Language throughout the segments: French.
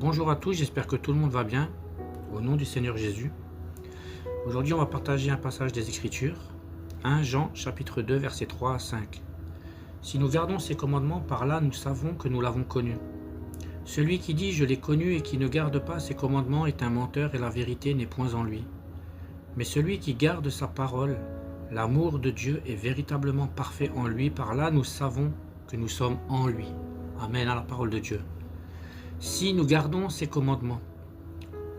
Bonjour à tous, j'espère que tout le monde va bien, au nom du Seigneur Jésus. Aujourd'hui, on va partager un passage des Écritures, 1 Jean chapitre 2, versets 3 à 5. Si nous gardons ses commandements, par là nous savons que nous l'avons connu. Celui qui dit « je l'ai connu » et qui ne garde pas ses commandements est un menteur et la vérité n'est point en lui. Mais celui qui garde sa parole, l'amour de Dieu est véritablement parfait en lui, par là nous savons que nous sommes en lui. Amen à la parole de Dieu. Si nous gardons ses commandements,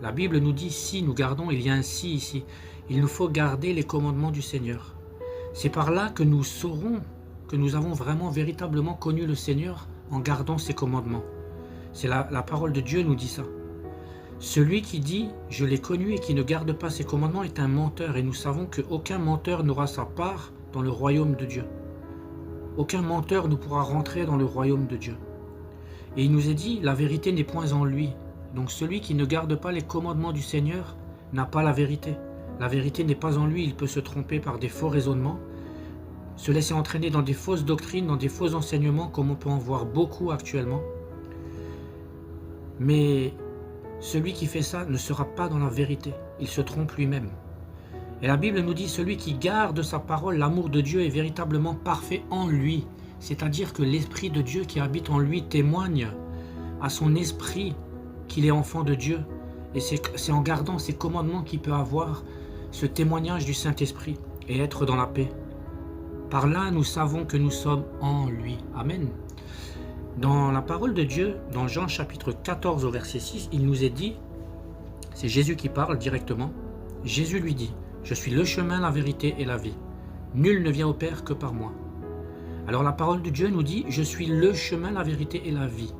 la Bible nous dit si nous gardons, il y a un si ici. Il nous faut garder les commandements du Seigneur. C'est par là que nous saurons que nous avons vraiment véritablement connu le Seigneur en gardant ses commandements. C'est la parole de Dieu nous dit ça. Celui qui dit « je l'ai connu » et qui ne garde pas ses commandements est un menteur et nous savons qu'aucun menteur n'aura sa part dans le royaume de Dieu. Aucun menteur ne pourra rentrer dans le royaume de Dieu. Et il nous est dit, la vérité n'est point en lui. Donc celui qui ne garde pas les commandements du Seigneur n'a pas la vérité. La vérité n'est pas en lui, il peut se tromper par des faux raisonnements, se laisser entraîner dans des fausses doctrines, dans des faux enseignements, comme on peut en voir beaucoup actuellement. Mais celui qui fait ça ne sera pas dans la vérité, il se trompe lui-même. Et la Bible nous dit, celui qui garde sa parole, l'amour de Dieu est véritablement parfait en lui. C'est-à-dire que l'Esprit de Dieu qui habite en lui témoigne à son esprit qu'il est enfant de Dieu. Et c'est en gardant ses commandements qu'il peut avoir ce témoignage du Saint-Esprit et être dans la paix. Par là, nous savons que nous sommes en lui. Amen. Dans la parole de Dieu, dans Jean chapitre 14 au verset 6, il nous est dit, c'est Jésus qui parle directement, Jésus lui dit, « Je suis le chemin, la vérité et la vie. Nul ne vient au Père que par moi. » Alors la parole de Dieu nous dit « Je suis le chemin, la vérité et la vie ».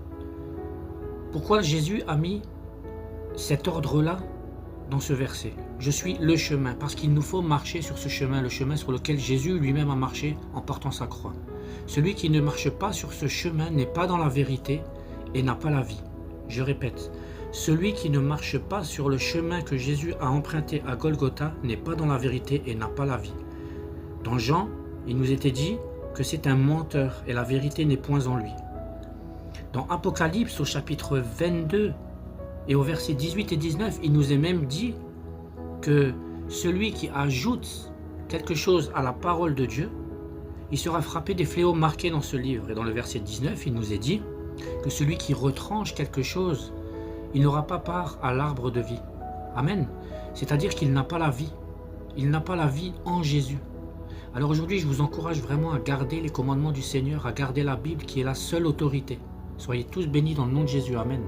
Pourquoi Jésus a mis cet ordre-là dans ce verset? Je suis le chemin, parce qu'il nous faut marcher sur ce chemin, le chemin sur lequel Jésus lui-même a marché en portant sa croix. Celui qui ne marche pas sur ce chemin n'est pas dans la vérité et n'a pas la vie. Je répète, celui qui ne marche pas sur le chemin que Jésus a emprunté à Golgotha n'est pas dans la vérité et n'a pas la vie. Dans Jean, il nous était dit que c'est un menteur et la vérité n'est point en lui. Dans Apocalypse au chapitre 22 et au verset 18 et 19, il nous est même dit que celui qui ajoute quelque chose à la parole de Dieu, il sera frappé des fléaux marqués dans ce livre. Et dans le verset 19, il nous est dit que celui qui retranche quelque chose, il n'aura pas part à l'arbre de vie. Amen. C'est-à-dire qu'il n'a pas la vie. Il n'a pas la vie en Jésus. Alors aujourd'hui, je vous encourage vraiment à garder les commandements du Seigneur, à garder la Bible qui est la seule autorité. Soyez tous bénis dans le nom de Jésus. Amen.